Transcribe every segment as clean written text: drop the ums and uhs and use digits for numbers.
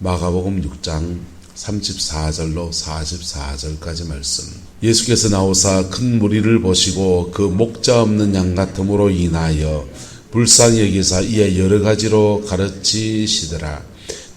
마가복음 6장 34절로 44절까지 말씀. 예수께서 나오사 큰 무리를 보시고 그 목자 없는 양 같음으로 인하여 불쌍히 여기사 이에 여러 가지로 가르치시더라.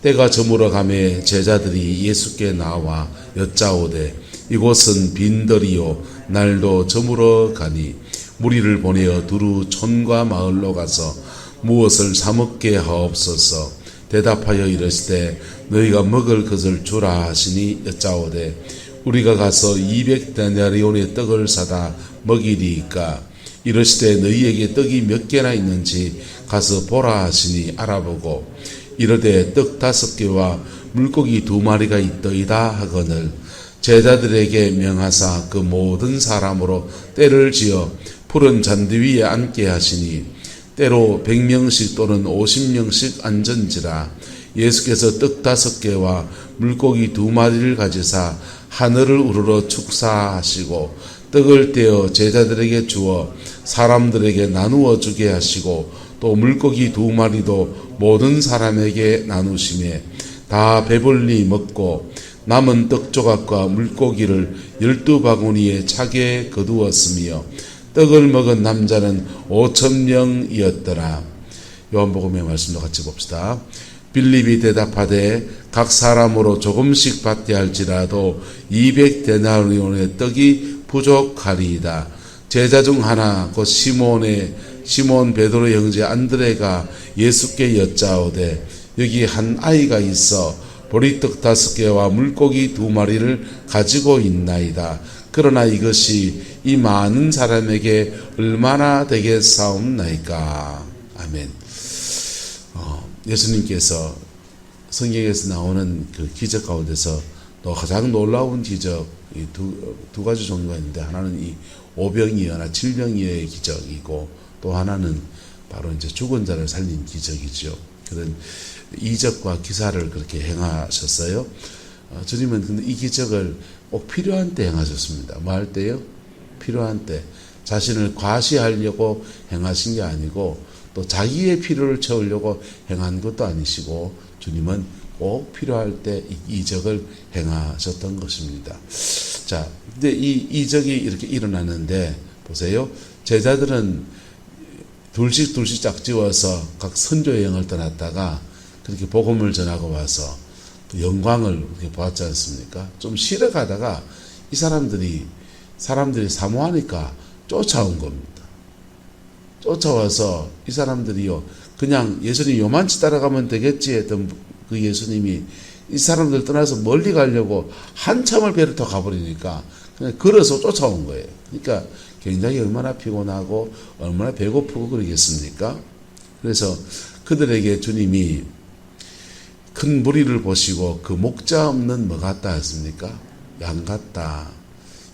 때가 저물어 가매 제자들이 예수께 나와 여짜오되 이곳은 빈들이요 날도 저물어 가니 무리를 보내어 두루 촌과 마을로 가서 무엇을 사 먹게 하옵소서. 대답하여 이르시되 너희가 먹을 것을 주라 하시니 여짜오되 우리가 가서 200데나리온의 떡을 사다 먹이리이까. 이르시되 너희에게 떡이 몇 개나 있는지 가서 보라 하시니 알아보고 이르되 떡 5개와 물고기 2마리가 있더이다 하거늘 제자들에게 명하사 그 모든 사람으로 때를 지어 푸른 잔디 위에 앉게 하시니 때로 100명씩 또는 50명씩 앉은지라. 예수께서 떡 5개와 물고기 2마리를 가지사 하늘을 우러러 축사하시고 떡을 떼어 제자들에게 주어 사람들에게 나누어 주게 하시고 또 물고기 2마리도 모든 사람에게 나누시매 다 배불리 먹고 남은 떡 조각과 물고기를 12바구니에 차게 거두었으며 떡을 먹은 남자는 5,000명이었더라. 요한복음의 말씀도 같이 봅시다. 빌립이 대답하되 각 사람으로 조금씩 받게 할지라도 200데나리온의 떡이 부족하리이다. 제자 중 하나 곧 시몬 베드로의 형제 안드레가 예수께 여짜오되 여기 한 아이가 있어 보리떡 5개와 물고기 2마리를 가지고 있나이다. 그러나 이것이 이 많은 사람에게 얼마나 되겠사옵나이까. 아멘. 예수님께서 성경에서 나오는 그 기적 가운데서 또 가장 놀라운 기적 두 가지 종류가 있는데 하나는 이 오병이어나 질병이어의 기적이고 또 하나는 바로 이제 죽은 자를 살린 기적이죠. 그런 이적과 기사를 그렇게 행하셨어요. 주님은 근데 이 기적을 꼭 필요한 때 행하셨습니다. 뭐 할 때요? 필요한 때. 자신을 과시하려고 행하신 게 아니고 또 자기의 필요를 채우려고 행한 것도 아니시고 주님은 꼭 필요할 때 이 이적을 행하셨던 것입니다. 자, 근데 이 이적이 이렇게 일어나는데 보세요. 제자들은 둘씩 짝지어서 각 선교 여행을 떠났다가 그렇게 복음을 전하고 와서 그 영광을 이렇게 보았지 않습니까? 좀 쉬러 가다가 이 사람들이 사모하니까 쫓아온 겁니다. 쫓아와서 이 사람들이요 그냥 예수님 요만치 따라가면 되겠지 했던 그 예수님이 이 사람들 떠나서 멀리 가려고 한참을 배를 더 가버리니까 그냥 걸어서 쫓아온 거예요. 그러니까 굉장히 얼마나 피곤하고 얼마나 배고프고 그러겠습니까? 그래서 그들에게 주님이 큰 무리를 보시고 그 목자 없는 뭐 같다 했습니까? 양 같다.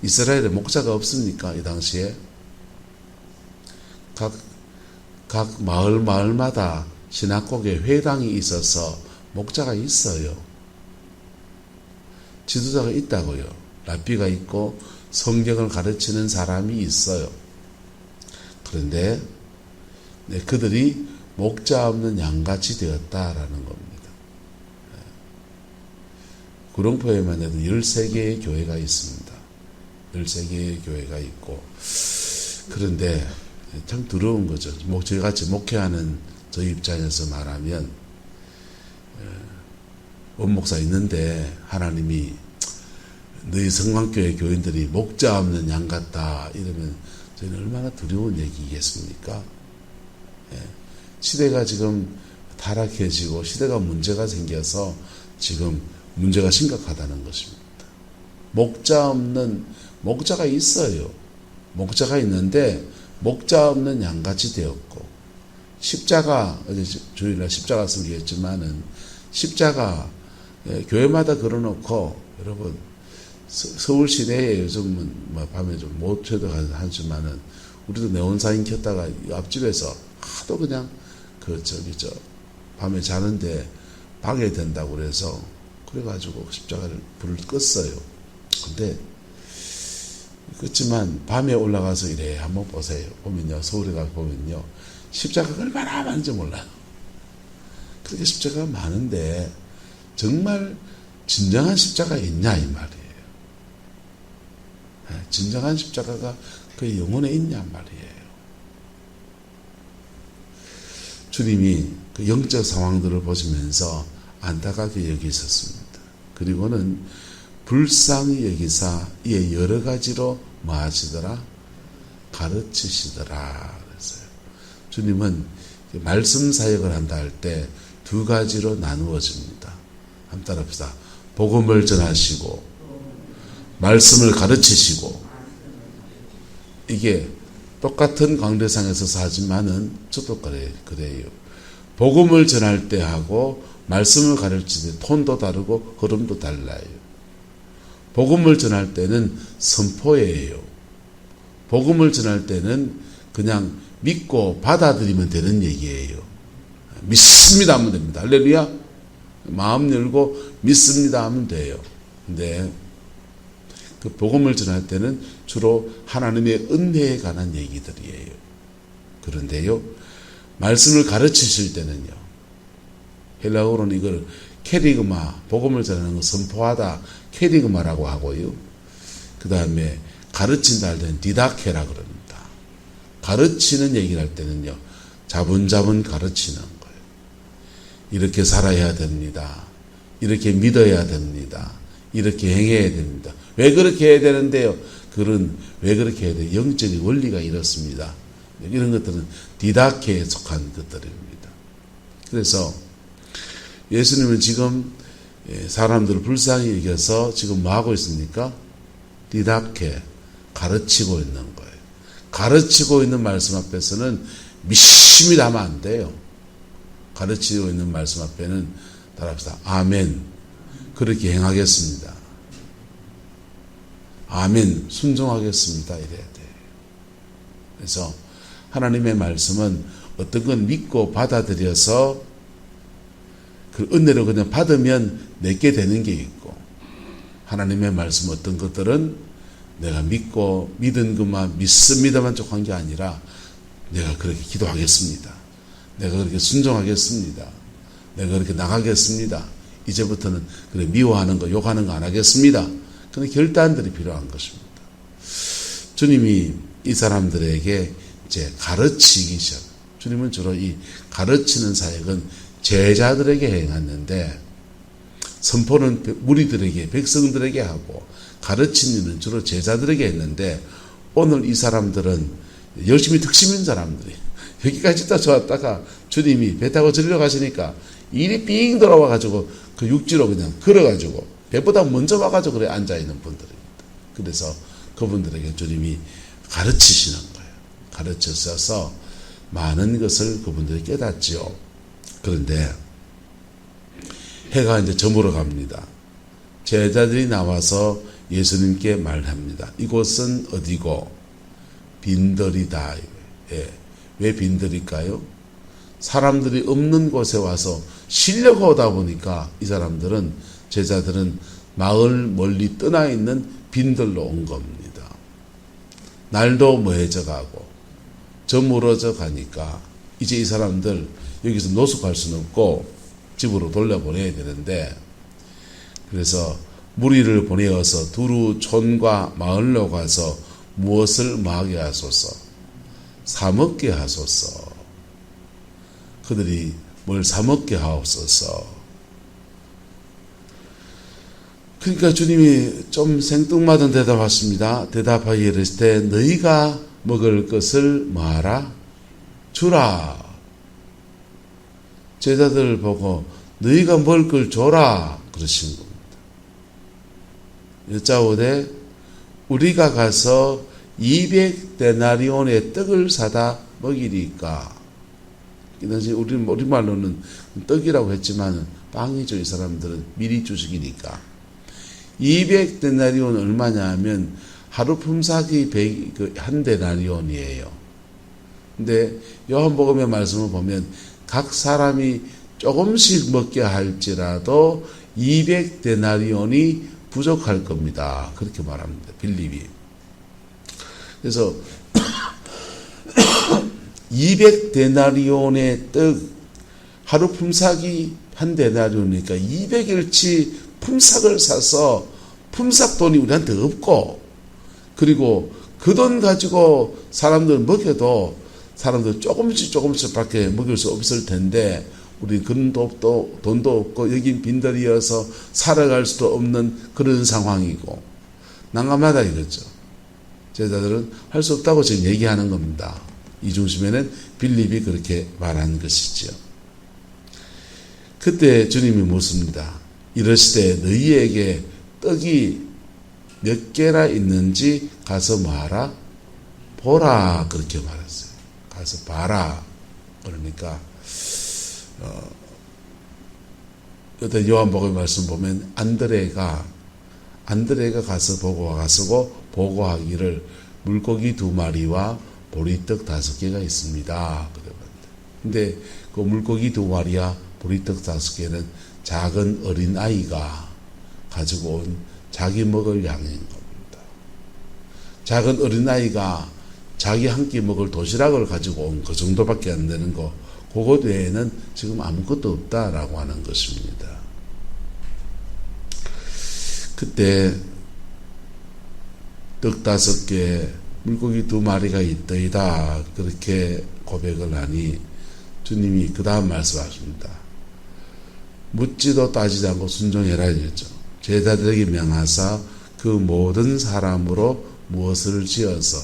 이스라엘에 목자가 없습니까? 이 당시에 각 마을마다 신학국에 회당이 있어서 목자가 있어요. 지도자가 있다고요. 랍비가 있고 성경을 가르치는 사람이 있어요. 그런데 그들이 목자 없는 양같이 되었다라는 겁니다. 구룡포에만 해도 13개의 교회가 있습니다. 13개의 교회가 있고 그런데 참 두려운 거죠. 저희같이 목회하는 저희 입장에서 말하면 원목사 있는데 하나님이 너희 성광교회 교인들이 목자 없는 양 같다 이러면 저희는 얼마나 두려운 얘기겠습니까? 시대가 지금 타락해지고 시대가 문제가 생겨서 지금 문제가 심각하다는 것입니다. 목자가 있어요. 목자가 있는데 목자 없는 양같이 되었고 십자가 어제 주일날 십자가 설교했지만은 십자가 교회마다 걸어놓고 여러분 서울 시내에 요즘은 밤에 좀 못 쳐도 하지만은 우리도 네온사인 켰다가 앞집에서 하도 그냥 밤에 자는데 방해된다고 그래가지고 십자가를 불을 껐어요. 근데 그렇지만 밤에 올라가서 이래 한번 보세요. 보면요 서울에 가서 보면요 십자가가 얼마나 많은지 몰라요. 그렇게 십자가가 많은데 정말 진정한 십자가 있냐 이 말이에요. 진정한 십자가가 그의 영혼에 있냐 말이에요. 주님이 그 영적 상황들을 보시면서 안타깝게 여기셨습니다. 그리고는 불쌍히 여기사 이에 여러 가지로 뭐 하시더라? 가르치시더라 그랬어요. 주님은 말씀 사역을 한다 할 때 두 가지로 나누어집니다. 한번 따라합시다. 복음을 전하시고 말씀을 가르치시고. 이게 똑같은 광대상에서 하지만은 저도 그래요. 복음을 전할 때 하고 말씀을 가르칠 때 톤도 다르고 흐름도 달라요. 복음을 전할 때는 선포예요. 복음을 전할 때는 그냥 믿고 받아들이면 되는 얘기예요. 믿습니다 하면 됩니다. 할렐루야. 마음 열고 믿습니다 하면 돼요. 근데 그 복음을 전할 때는 주로 하나님의 은혜에 관한 얘기들이에요. 그런데요, 말씀을 가르치실 때는요, 헬라어로는 이걸 캐리그마, 복음을 전하는 거 선포하다, 캐리그마라고 하고요. 그 다음에 가르친다 할 때는 디다케라 그럽니다. 가르치는 얘기를 할 때는요, 자분자분 가르치는 거예요. 이렇게 살아야 됩니다. 이렇게 믿어야 됩니다. 이렇게 행해야 됩니다. 왜 그렇게 해야 되는데요? 그런 왜 그렇게 해야 돼요? 영적인 원리가 이렇습니다. 이런 것들은 디다케에 속한 것들입니다. 그래서 예수님은 지금 사람들을 불쌍히 여겨서 지금 뭐 하고 있습니까? 디다케, 가르치고 있는 거예요. 가르치고 있는 말씀 앞에서는 믿습니다 하면 안 돼요. 가르치고 있는 말씀 앞에는 따라합시다. 아멘. 그렇게 행하겠습니다. 아멘. 순종하겠습니다. 이래야 돼요. 그래서 하나님의 말씀은 어떤 건 믿고 받아들여서 그 은혜로 그냥 받으면 내게 되는 게 있고, 하나님의 말씀 어떤 것들은 내가 믿고 믿은 것만 믿습니다만 족한 게 아니라 내가 그렇게 기도하겠습니다. 내가 그렇게 순종하겠습니다. 내가 그렇게 나가겠습니다. 이제부터는 그래 미워하는 거 욕하는 거 안 하겠습니다. 그런 결단들이 필요한 것입니다. 주님이 이 사람들에게 이제 가르치기 시작. 주님은 주로 이 가르치는 사역은 제자들에게 행했는데, 선포는 무리들에게, 백성들에게 하고, 가르치는 일은 주로 제자들에게 했는데, 오늘 이 사람들은 열심히 특심인 사람들이 여기까지 딱 좋았다가 주님이 배 타고 저리로 가시니까 일이 삥 돌아와가지고 그 육지로 그냥 걸어가지고 배보다 먼저 와가지고 그래 앉아있는 분들입니다. 그래서 그분들에게 주님이 가르치시는 거예요. 가르치셔서 많은 것을 그분들이 깨닫지요. 그런데 해가 이제 저물어 갑니다. 제자들이 나와서 예수님께 말합니다. 이곳은 어디고? 빈들이다. 예. 왜 빈들일까요? 사람들이 없는 곳에 와서 쉬려고 오다 보니까 이 사람들은, 제자들은 마을 멀리 떠나 있는 빈들로 온 겁니다. 날도 뭐해져 가고 저물어져 가니까 이제 이 사람들 여기서 노숙할 수는 없고 집으로 돌려보내야 되는데, 그래서 무리를 보내어서 두루 촌과 마을로 가서 무엇을 마게 하소서? 사먹게 하소서. 그들이 뭘 사먹게 하옵소서. 그러니까 주님이 좀 생뚱맞은 대답하십니다. 대답하여 이르실 때 너희가 먹을 것을 뭐하라? 주라. 제자들을 보고 너희가 먹을 걸 줘라 그러신 겁니다. 여짜오되 우리가 가서 200데나리온의 떡을 사다 먹이리까. 우리말로는 떡이라고 했지만 빵이죠. 이 사람들은 미리 주식이니까. 200데나리온 얼마냐 하면 하루 품삯이 한 데나리온이에요. 근데 요한복음의 말씀을 보면 각 사람이 조금씩 먹게 할지라도 200데나리온이 부족할 겁니다. 그렇게 말합니다. 빌립이. 그래서 200데나리온의 떡, 하루 품삯이 한 데나리온이니까 200일치 품삯을 사서 품삯 돈이 우리한테 없고, 그리고 그 돈 가지고 사람들 먹여도 사람들 조금씩 밖에 먹일 수 없을 텐데, 우리 그런 돈도 없고 여긴 빈들이어서 살아갈 수도 없는 그런 상황이고 난감하다 이거죠. 제자들은 할 수 없다고 지금 얘기하는 겁니다. 이 중심에는 빌립이 그렇게 말한 것이지요. 그때 주님이 묻습니다. 이르시되 너희에게 떡이 몇 개나 있는지 가서 뭐하라? 보라. 그렇게 말했어요. 가서 봐라. 그러니까 여태 요한복음 말씀 보면 안드레가 가서 보고하기를 물고기 2마리와 보리떡 5개가 있습니다. 근데 그 물고기 2마리와 보리떡 5개는 작은 어린 아이가 가지고 온 자기 먹을 양인 겁니다. 작은 어린 아이가 자기 한 끼 먹을 도시락을 가지고 온 그 정도밖에 안 되는 거, 그것 외에는 지금 아무것도 없다라고 하는 것입니다. 그때 떡 5개, 물고기 2마리가 있더이다. 그렇게 고백을 하니 주님이 그 다음 말씀하십니다. 묻지도 따지지 않고 순종해라 이랬죠. 제자들에게 명하사 그 모든 사람으로 무엇을 지어서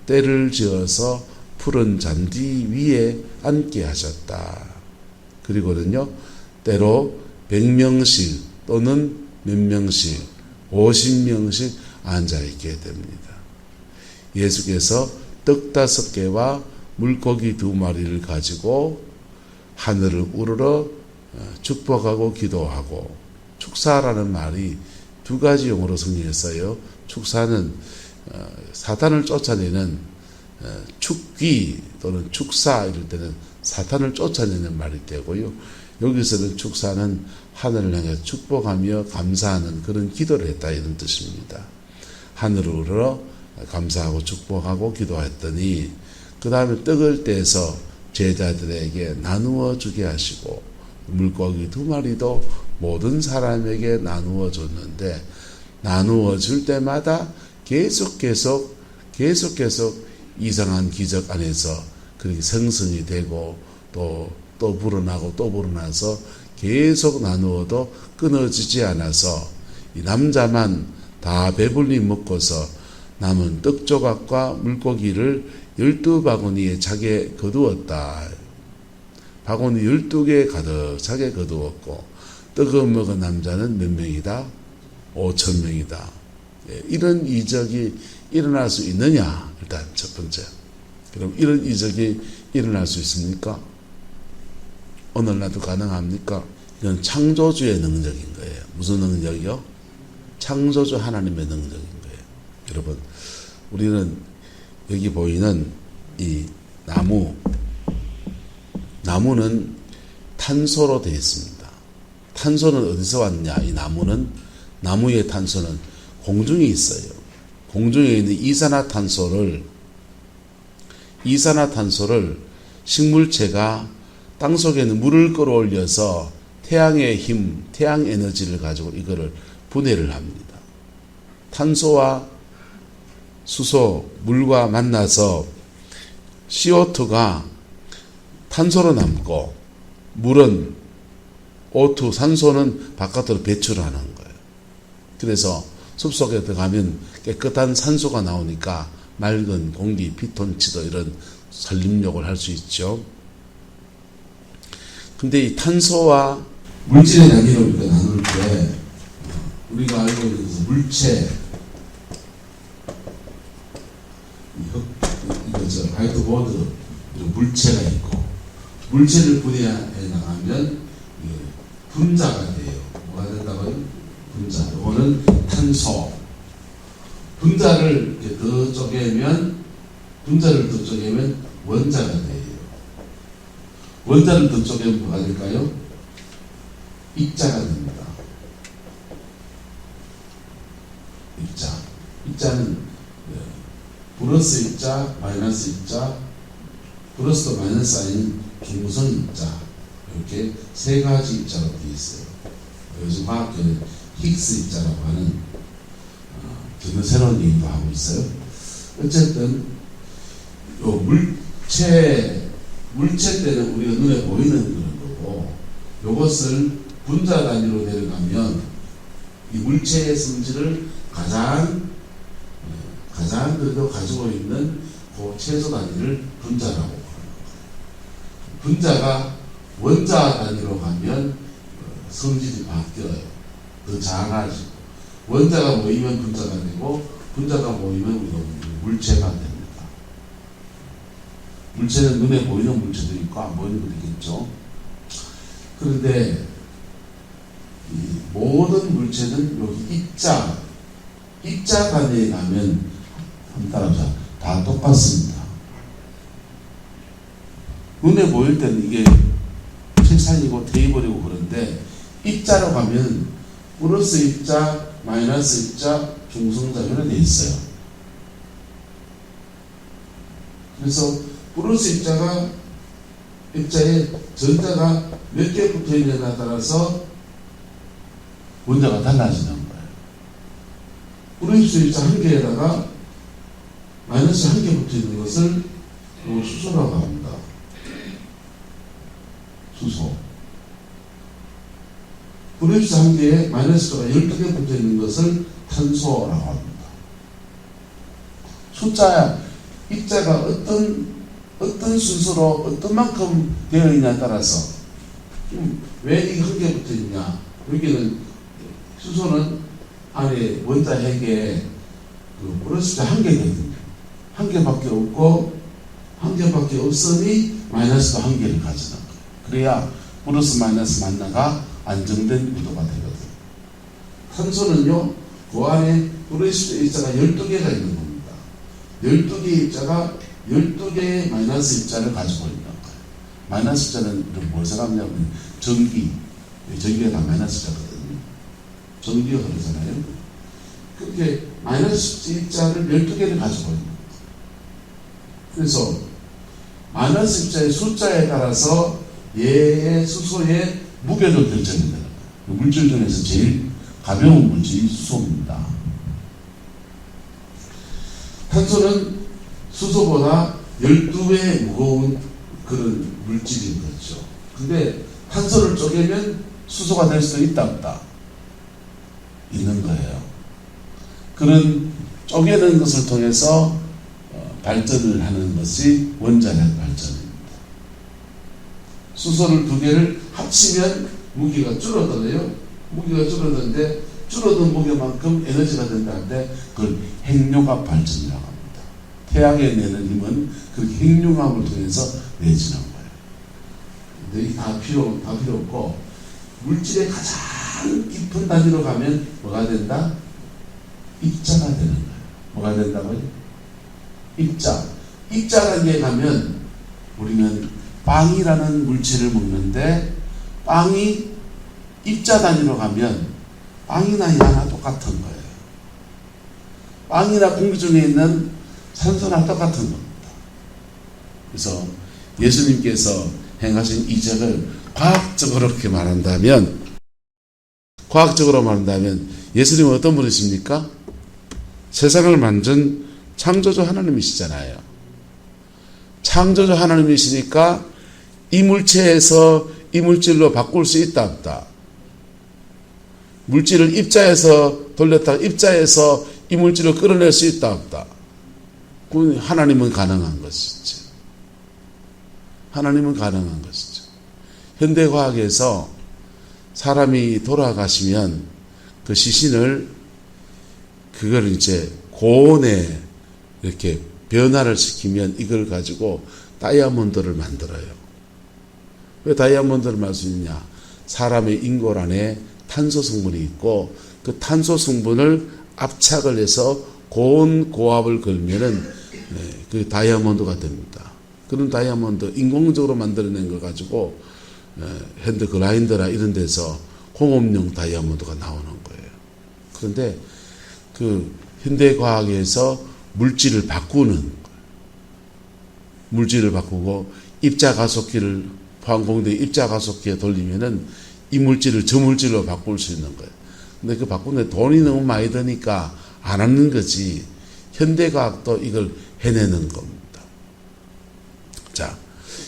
때를 지어서 푸른 잔디 위에 앉게 하셨다. 그리고는요, 때로 100명씩 또는 몇 명씩 50명씩 앉아있게 됩니다. 예수께서 떡 5개와 물고기 2마리를 가지고 하늘을 우러러 축복하고 기도하고, 축사라는 말이 2가지 용어로 성립했어요. 축사는 사탄을 쫓아내는 축귀 또는 축사 이럴 때는 사탄을 쫓아내는 말이 되고요. 여기서는 축사는 하늘을 향해 축복하며 감사하는 그런 기도를 했다 이런 뜻입니다. 하늘을 우러러 감사하고 축복하고 기도했더니 그 다음에 떡을 떼서 제자들에게 나누어 주게 하시고 물고기 2마리도 모든 사람에게 나누어 줬는데, 나누어 줄 때마다 계속 이상한 기적 안에서 그렇게 생성이 되고 또 불어나고 또 불어나서 계속 나누어도 끊어지지 않아서 이 남자만 다 배불리 먹고서 남은 떡 조각과 물고기를 12바구니에 차게 거두었다. 바구니 12개 가득 차게 거두었고, 떡을 먹은 남자는 몇 명이다? 5,000명이다. 이런 이적이 일어날 수 있느냐? 일단 첫 번째. 그럼 이런 이적이 일어날 수 있습니까? 오늘날도 가능합니까? 이건 창조주의 능력인 거예요. 무슨 능력이요? 창조주 하나님의 능력인 거예요. 여러분, 우리는 여기 보이는 이 나무는 탄소로 되어 있습니다. 탄소는 어디서 왔냐? 이 나무의 탄소는 공중에 있어요. 공중에 있는 이산화탄소를 식물체가 땅속에 있는 물을 끌어올려서 태양의 힘, 태양 에너지를 가지고 이거를 분해를 합니다. 탄소와 수소, 물과 만나서 CO2가 탄소로 남고, 물은 O2, 산소는 바깥으로 배출하는 거예요. 그래서 숲속에 들어가면 깨끗한 산소가 나오니까 맑은 공기, 피톤치드 이런 산림욕을 할 수 있죠. 근데 이 탄소와 물질의 단위로 우리가 나눌 때 우리가 알고 있는 물체, 이거죠. 화이트보드 물체가 있고, 물체를 분해해 나가면 분자가 돼요. 뭐가 된다고요? 분자. 이거는 탄소. 분자를 더 쪼개면 원자가 돼요. 원자를 더 쪼개면 뭐가 될까요? 입자가 됩니다. 입자는 플러스 입자, 마이너스 입자, 플러스도 마이너스 아닌 중구성 입자, 이렇게 세 가지 입자가 되어 있어요. 요즘 과학계는 힉스 입자라고 하는 전혀 새로운 얘기도 하고 있어요. 어쨌든 요 물체 때는 우리가 눈에 보이는 그런 거고, 요것을 분자 단위로 내려가면 이 물체의 성질을 가장 그래도 가지고 있는 그 최소 단위를 분자라고 하는 거예요. 분자가 원자 단위로 가면 성질이 바뀌어요. 더 작아지고, 원자가 모이면 분자가 되고, 분자가 모이면 우리가 물체가 됩니다. 물체는 눈에 보이는 물체도 있고 안 보이는 것도 있겠죠. 그런데 이 모든 물체는 여기 입자 단위에 가면, 한번 따라보자, 다 똑같습니다. 눈에 보일 때는 이게 책상이고 테이블이고 그런데, 입자로 가면 플러스 입자, 마이너스 입자, 중성자 이렇게 되어 있어요. 그래서 플러스 입자에 전자가 몇 개 붙어 있느냐에 따라서 원자가 달라지는 거예요. 플러스 입자 한 개에다가 마이너스 한 개 붙어 있는 것을 수소라고 합니다. 수소. 플러스 한 개에 마이너스가 12개 붙어 있는 것을 탄소라고 합니다. 숫자, 입자가 어떤 순서로 어떤 만큼 되어 있냐에 따라서, 왜 이게 한 개 붙어 있냐. 여기는 수소는 안에 원자 핵에 플러스가 한 개거든요. 한 개밖에 없고, 한 개밖에 없으니 마이너스가 한 개를 가지는 거예요. 그래야 플러스 마이너스 만나가 안정된 구도가 되거든요. 탄소는요, 그 안에 플러스 입자가 12개가 있는 겁니다. 12개의 입자가 12개의 마이너스 입자를 가지고 있는 거예요. 마이너스 입자는 뭘 생각하냐면 전기가 다 마이너스 입자거든요. 전기가 흐르잖아요. 그렇게 마이너스 입자를 12개를 가지고 있는 거예요. 그래서 마이너스 입자의 숫자에 따라서 얘의 수소의 무게도 결정이 되는 거예요. 물질 중에서 제일 가벼운 물질이 수소입니다. 탄소는 수소보다 12배 무거운 그런 물질인 거죠. 근데 탄소를 쪼개면 수소가 될 수도 있다 없다? 있는 거예요. 그런 쪼개는 것을 통해서 발전을 하는 것이 원자력 발전입니다. 수소를 두 개를 합치면 무게가 줄어들어요. 무게가 줄어드는데, 줄어든 무게만큼 에너지가 된다는데 그걸 핵융합 발전이라고 합니다. 태양에 내는 힘은 그 핵융합을 통해서 내지는 거예요. 근데 다 필요 없고, 물질의 가장 깊은 단위로 가면 뭐가 된다? 입자가 되는 거예요. 뭐가 된다고요? 입자 단계에 가면 우리는 빵이라는 물질을 먹는데, 빵이 입자 단위로 가면 빵이나 이나 똑같은 거예요. 빵이나 공기 중에 있는 산소나 똑같은 겁니다. 그래서 예수님께서 행하신 이적을 과학적으로 말한다면 예수님은 어떤 분이십니까? 세상을 만든 창조주 하나님이시잖아요. 창조주 하나님이시니까 이 물체에서 이 물질로 바꿀 수 있다 없다? 물질을 입자에서 돌렸다가 입자에서 이 물질을 끌어낼 수 있다 없다? 그건 하나님은 가능한 것이죠. 하나님은 가능한 것이죠. 현대과학에서 사람이 돌아가시면 그 시신을 그걸 이제 고온에 이렇게 변화를 시키면 이걸 가지고 다이아몬드를 만들어요. 왜 다이아몬드를 만들 수 있느냐? 사람의 인골 안에 탄소 성분이 있고, 그 탄소 성분을 압착을 해서 고온 고압을 걸면은 그 다이아몬드가 됩니다. 그런 다이아몬드 인공적으로 만들어낸 걸 가지고 핸드 그라인더나 이런 데서 공업용 다이아몬드가 나오는 거예요. 그런데 그 현대과학에서 물질을 바꾸고 입자 가속기를 포항공대 입자가속기에 돌리면은 이 물질을 저 물질로 바꿀 수 있는 거예요. 근데 그 바꾸는데 돈이 너무 많이 드니까 안 하는 거지. 현대과학도 이걸 해내는 겁니다. 자,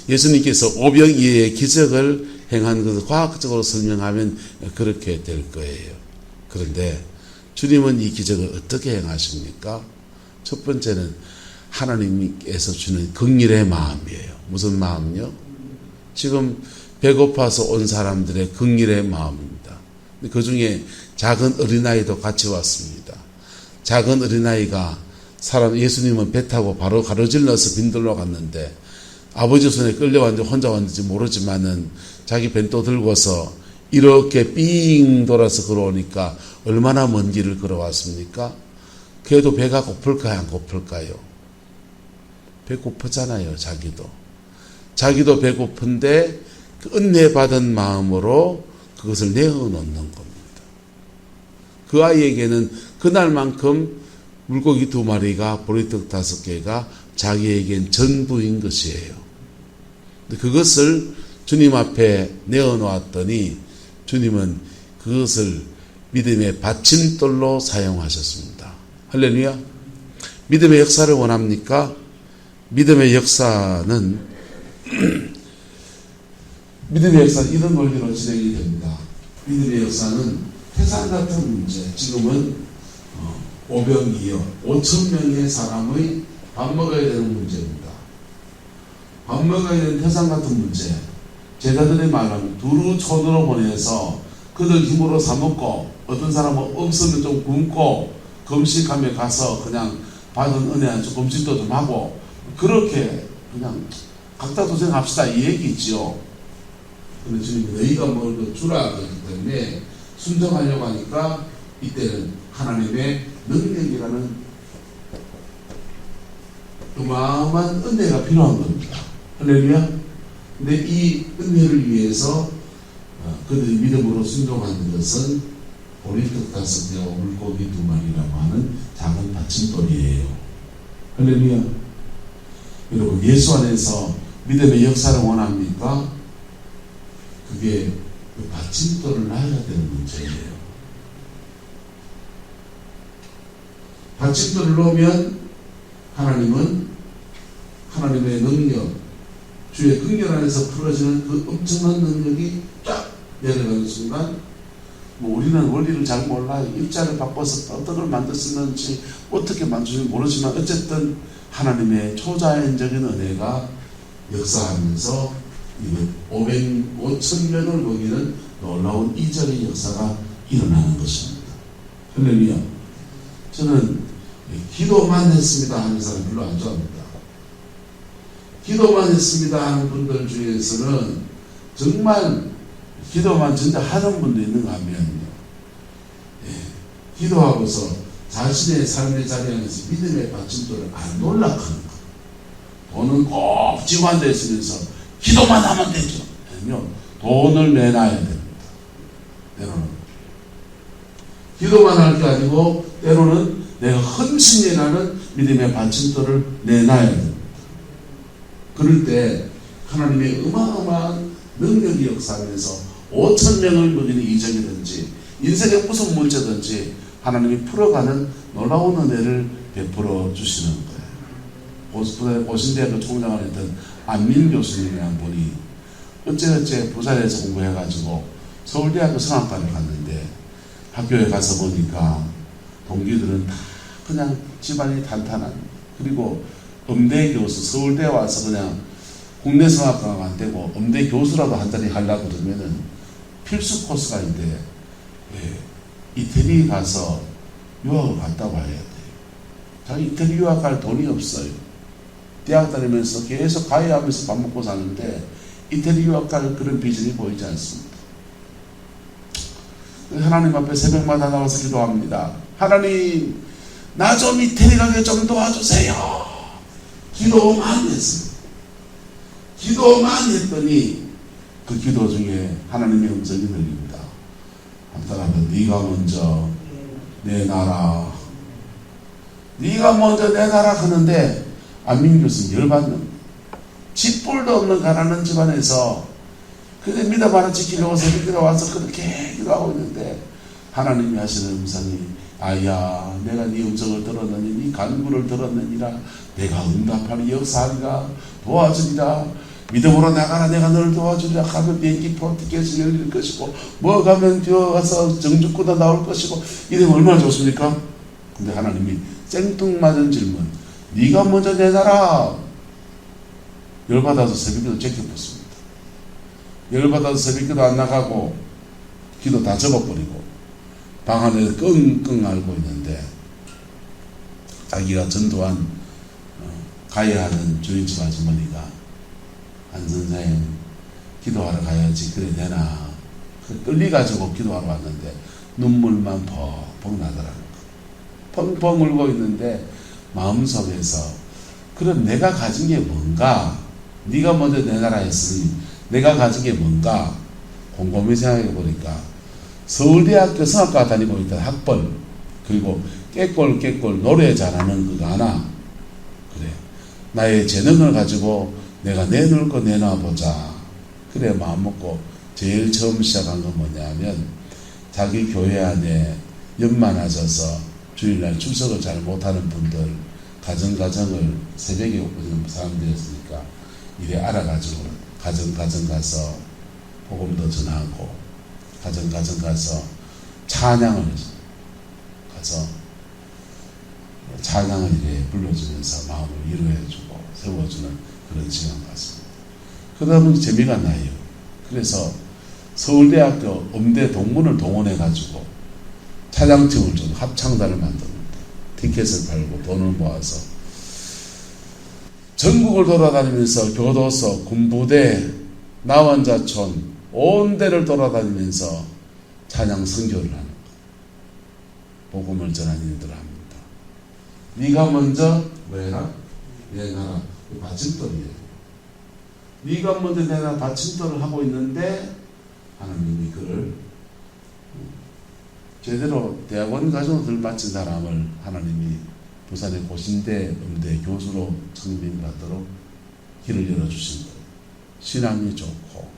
예수님께서 오병이어의 기적을 행한 것을 과학적으로 설명하면 그렇게 될 거예요. 그런데 주님은 이 기적을 어떻게 행하십니까? 첫 번째는 하나님께서 주는 긍휼의 마음이에요. 무슨 마음요? 지금 배고파서 온 사람들의 긍휼의 마음입니다. 그 중에 작은 어린아이도 같이 왔습니다. 작은 어린아이가 예수님은 배 타고 바로 가로질러서 빈들로 갔는데 아버지 손에 끌려왔는지 혼자 왔는지 모르지만은 자기 벤또 들고서 이렇게 삥 돌아서 걸어오니까 얼마나 먼 길을 걸어왔습니까? 그래도 배가 고플까요? 안 고플까요? 배 고프잖아요. 자기도 배고픈데 그 은혜 받은 마음으로 그것을 내어놓는 겁니다. 그 아이에게는 그날만큼 물고기 2마리가 보리떡 5개가 자기에겐 전부인 것이에요. 그것을 주님 앞에 내어놓았더니 주님은 그것을 믿음의 받침돌로 사용하셨습니다. 할렐루야. 믿음의 역사를 원합니까? 믿음의 역사는 이런 논리로 진행이 됩니다. 믿음의 역사는 태산 같은 문제, 지금은 오병이어 5,000명의 사람의 밥 먹어야 되는 문제입니다. 밥 먹어야 되는 태산 같은 문제, 제자들의 말은 두루 촌으로 보내서 그들 힘으로 사먹고 어떤 사람은 없으면 좀 굶고 금식하며 가서 그냥 받은 은혜 금식도 좀 하고 그렇게 그냥 각자 도생합시다 이 얘기죠. 근데 주님이 너희가 먹을 거 주라 그렇기 때문에 순종하려고 하니까 이때는 하나님의 능력이라는 어마어마한 은혜가 필요한 겁니다. 할렐루야. 근데 이 은혜를 위해서 그들이 믿음으로 순종하는 것은 보리떡 5개와 물고기 2마리라고 하는 작은 받침돌이에요. 할렐루야. 여러분, 예수 안에서 믿음의 역사를 원합니까? 그게 그 받침돌을 놔야 되는 문제예요. 받침돌을 놓으면 하나님은 하나님의 능력, 주의 긍휼 안에서 풀어지는 그 엄청난 능력이 쫙 내려가는 순간 우리는 원리를 잘 몰라요. 입자를 바꿔서 어떻게 만들었는지 어떻게 만드는지 모르지만 어쨌든 하나님의 초자연적인 은혜가 역사하면서 5,000명을 먹이는 놀라운 이적의 역사가 일어나는 것입니다. 할렐루야. 저는 기도만 했습니다 하는 사람 별로 안 좋아합니다. 기도만 했습니다 하는 분들 중에서는 정말 기도만 진짜 하는 분도 있는가 하면 기도하고서 자신의 삶의 자리 안에서 믿음의 받침돌을 안 놀락하는 것. 돈은 꼭 지원되어 있으면서 기도만 하면 되죠. 아니면 돈을 내놔야 됩니다. 때로는 기도만 할 게 아니고 때로는 내가 헌신이라는 믿음의 받침돌을 내놔야 됩니다. 그럴 때 하나님의 어마어마한 능력이 역사하면서 5,000명을 먹이는 이적이든지 인생의 무슨 문제든지 하나님이 풀어가는 놀라운 은혜를 베풀어 주시는 거예요. 고신대학교 총장을 했던 안민 교수님이라는 분이 어째 부산에서 공부해가지고 서울대학교 성악과를 갔는데 학교에 가서 보니까 동기들은 다 그냥 집안이 탄탄한, 그리고 음대 교수, 서울대 와서 그냥 국내 성악과가 안 되고 음대 교수라도 한 자리 하려고 그러면은 필수 코스가 있는데 이태리 가서 유학을 갔다 와야 돼요. 자기 이태리 유학 갈 돈이 없어요. 대학 다니면서 계속 가해하면서 밥 먹고 사는데 이태리 유학 갈 그런 비전이 보이지 않습니다. 하나님 앞에 새벽마다 나와서 기도합니다. 하나님, 나 좀 이태리 가게 좀 도와주세요. 기도만 했습니다. 기도만 했더니 그 기도 중에 하나님의 음성이 들립니다. 한 사람은 네가 먼저 내놔라. 네가 먼저 내놔라 하는데 안민 교수님 열받는, 집불도 없는 가난한 집안에서 근데 믿음 하나 지키려고 새벽에 와서 그렇게 기도하고 있는데 하나님이 하시는 음성이 아야 내가 네 음성을 들었느니 네 간구를 들었느니라 내가 응답하니 역사하리라 도와주리라 믿음으로 나가라 내가 너를 도와주리라 가면 비행기 포티켓이 열릴 것이고 뭐 가면 뛰어가서 정주꾸다 나올 것이고 이러면 얼마나 좋습니까? 근데 하나님이 생뚱맞은 질문 네가 먼저 내놔라 열받아서 새벽기도 제껴붙습니다. 열받아서 새벽기도 안 나가고 기도 다 접어버리고 방 안에 끙끙 앓고 있는데 자기가 전도한 가야 하는 주인집 아주머니가 한 선생 기도하러 가야지 그래 되나 떨리가지고 기도하러 왔는데 눈물만 펑펑 나더라고요. 펑펑 울고 있는데 마음속에서 그럼 내가 가진 게 뭔가 네가 먼저 내놔라 했으니 내가 가진 게 뭔가 곰곰이 생각해 보니까 서울대학교 성악과 다니고 있던 학벌 그리고 깨꼴 노래 잘하는 그거 하나 그래 나의 재능을 가지고 내가 내놓을 거 내놔보자 그래 마음먹고 제일 처음 시작한 건 뭐냐면 자기 교회 안에 연만하셔서 주일날 출석을 잘 못하는 분들 가정을 새벽에 오는 사람들이었으니까 이래 알아가지고 가정 가서 복음도 전하고 가정 가서 찬양을 가서 찬양을 이래 불러주면서 마음을 위로해주고 세워주는 그런 시간 같습니다. 그러다 보니 재미가 나요. 그래서 서울대학교 음대 동문을 동원해가지고 찬양팀을 좀 합창단을 만듭니다. 티켓을 팔고 돈을 모아서 전국을 돌아다니면서 교도소, 군부대, 나원자촌 온 데를 돌아다니면서 찬양 선교를 하는 것. 복음을 전하는 일들을 합니다. 네가 먼저 왜라? 내놔라. 받침돌이에요. 네가 먼저 내놔 받침돌을 하고 있는데 하나님이 그를 제대로 대학원 과정을 마친 사람을 하나님이 부산의 고신대 음대 교수로 청빙받도록 길을 열어주신 거예요. 신앙이 좋고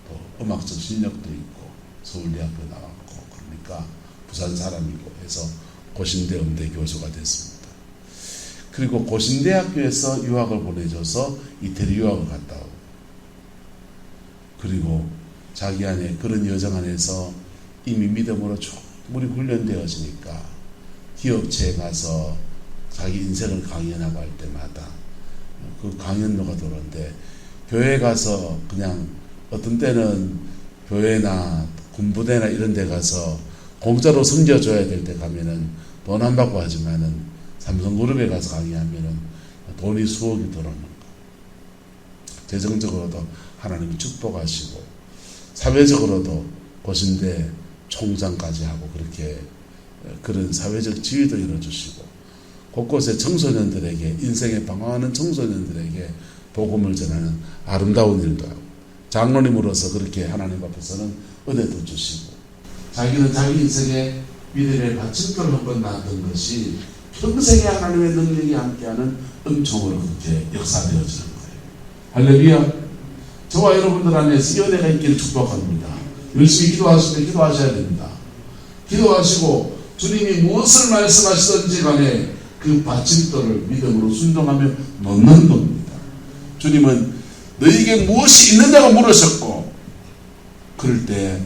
또 음악적 실력도 있고 서울대학교 나왔고 그러니까 부산 사람이고 해서 고신대 음대 교수가 됐습니다. 그리고 고신대학교에서 유학을 보내줘서 이태리 유학을 갔다 오고 그리고 자기 안에 그런 여정 안에서 이미 믿음으로 충분히 훈련되어지니까 기업체에 가서 자기 인생을 강연하고 할 때마다 그 강연료가 들어오는데 교회 가서 그냥 어떤 때는 교회나 군부대나 이런 데 가서 공짜로 섬겨줘야 될 때 가면은 돈 안 받고 하지만은 삼성그룹에 가서 강의하면은 돈이 수억이 들어오는 거. 재정적으로도 하나님이 축복하시고 사회적으로도 고신대 총장까지 하고 그렇게 그런 사회적 지위도 이뤄주시고 곳곳에 청소년들에게 인생에 방황하는 청소년들에게 복음을 전하는 아름다운 일도 하고 장로님으로서 그렇게 하나님 앞에서는 은혜도 주시고 자기는 자기 인생에 믿음의 받침돌을 한번 놨던 것이 평생에 하나님의 능력이 함께하는 은총으로 그렇게 역사되어지는 거예요. 할렐루야. 저와 여러분들 안에서 이 은혜가 있기를 축복합니다. 열심히 기도하시면 기도하셔야 됩니다. 기도하시고 주님이 무엇을 말씀하시든지 간에 그 받침돌을 믿음으로 순종하며 놓는 겁니다. 주님은 너에게 무엇이 있느냐고 물으셨고 그럴 때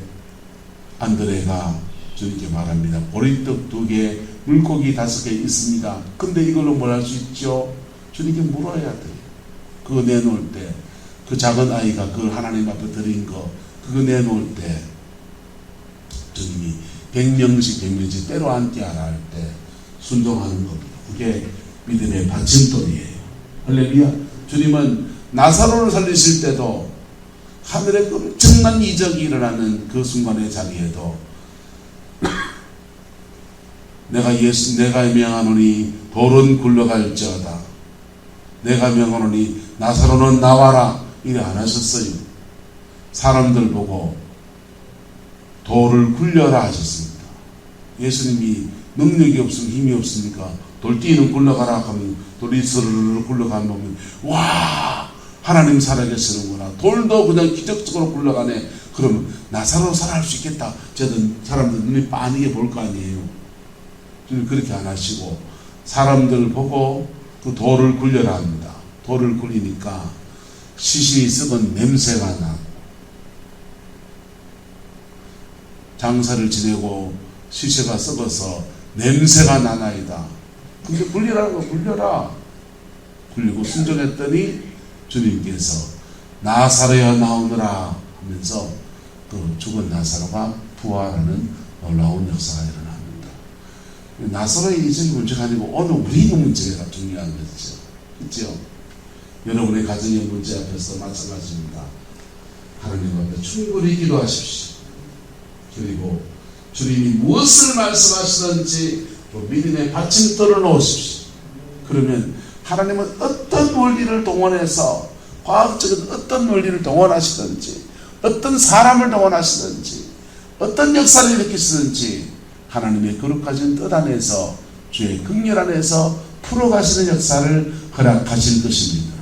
안드레가 주님께 말합니다. 보리떡 2개, 물고기 5개 있습니다. 근데 이걸로 뭘 할 수 있죠? 주님께 물어야 돼요. 그거 내놓을 때 그 작은 아이가 그걸 하나님 앞에 드린 거 그거 내놓을 때 주님이 100명씩 때로 앉게 하라 할 때 순종하는 겁니다. 그게 믿음의 받침돌이에요. 할렐루야. 주님은 나사로를 살리실 때도 하늘에 엄청난 이적이 일어나는 그 순간의 자리에도 내가 명하노니 돌은 굴러갈지어다. 내가 명하노니 나사로는 나와라. 이래 안 하셨어요. 사람들 보고 돌을 굴려라 하셨습니다. 예수님이 능력이 없으면 힘이 없으니까 돌띠는 굴러가라 하면 돌이 스르르 굴러가는 보면 와 하나님 살아계시는구나. 돌도 그냥 기적적으로 굴러가네. 그러면 나사로 살아갈 수 있겠다. 저는 사람들 눈이 빠르게 볼 거 아니에요. 주님 그렇게 안 하시고 사람들 보고 그 돌을 굴려라 합니다. 돌을 굴리니까 시신이 썩은 냄새가 나. 장사를 지내고 시체가 썩어서 냄새가 나나이다. 근데 굴리라고 굴려라. 굴리고 순종했더니 주님께서 나사로야 나오느라 하면서 그 죽은 나사로가 부활하는 놀라운 역사가 일어납니다. 나사로의 이적이 문제가 아니고 오늘 우리의 문제가 중요한 거죠. 그렇죠? 여러분의 가정의 문제 앞에서 마찬가지입니다. 하나님 앞에 충분히 기도하십시오. 그리고 주님이 무엇을 말씀하시든지 믿음의 받침돌을 놓으십시오. 그러면 하나님은 어떤 원리를 동원해서 과학적인 어떤 원리를 동원하시든지 어떤 사람을 동원하시든지 어떤 역사를 일으키시든지 하나님의 거룩하신 뜻 안에서 주의 긍휼 안에서 풀어가시는 역사를 허락하실 것입니다.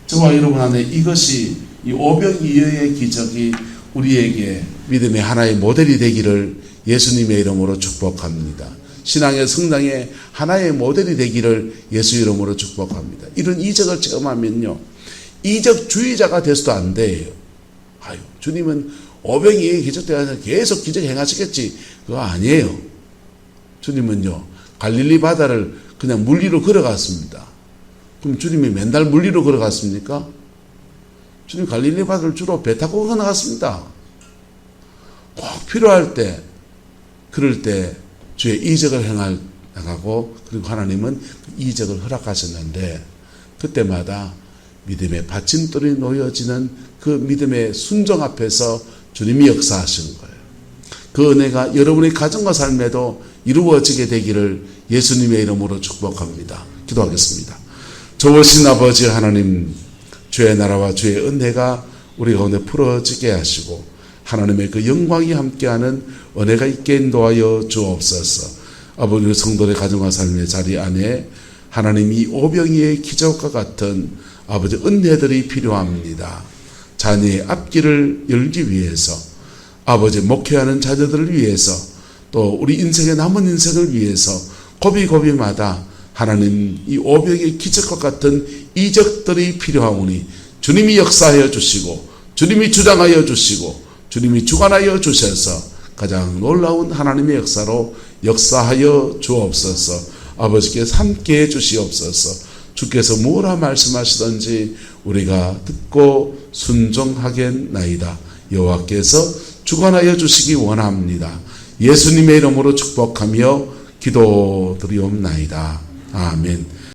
저와 여러분 안에 이것이 이 오병이어의 기적이 우리에게 믿음의 하나의 모델이 되기를 예수님의 이름으로 축복합니다. 신앙의 성장의 하나의 모델이 되기를 예수 이름으로 축복합니다. 이런 이적을 체험하면요, 이적주의자가 돼서도 안 돼요. 아유, 주님은 오병이어의 기적 때문에 계속 기적 행하시겠지. 그거 아니에요. 주님은요, 갈릴리 바다를 그냥 물리로 걸어갔습니다. 그럼 주님이 맨날 물리로 걸어갔습니까? 주님 갈릴리 바다를 주로 배 타고 건너갔습니다. 꼭 필요할 때, 그럴 때 주의 이적을 행할 나가고, 그리고 하나님은 그 이적을 허락하셨는데 그때마다 믿음의 받침돌이 놓여지는 그 믿음의 순종 앞에서 주님이 역사하시는 거예요. 그 은혜가 여러분의 가정과 삶에도 이루어지게 되기를 예수님의 이름으로 축복합니다. 기도하겠습니다. 좋으신 아버지 하나님, 주의 나라와 주의 은혜가 우리 가운데 풀어지게 하시고 하나님의 그 영광이 함께하는 은혜가 있게 인도하여 주옵소서. 아버지 성도의 가정과 삶의 자리 안에 하나님 이 오병이의 기적과 같은 아버지 은혜들이 필요합니다. 자녀의 앞길을 열기 위해서, 아버지 목회하는 자녀들을 위해서, 또 우리 인생의 남은 인생을 위해서 고비고비마다 하나님 이 오병이의 기적과 같은 이적들이 필요하오니 주님이 역사하여 주시고 주님이 주장하여 주시고 주님이 주관하여 주셔서 가장 놀라운 하나님의 역사로 역사하여 주옵소서. 아버지께서 함께해 주시옵소서. 주께서 뭐라 말씀하시든지 우리가 듣고 순종하겠나이다. 여호와께서 주관하여 주시기 원합니다. 예수님의 이름으로 축복하며 기도드리옵나이다. 아멘.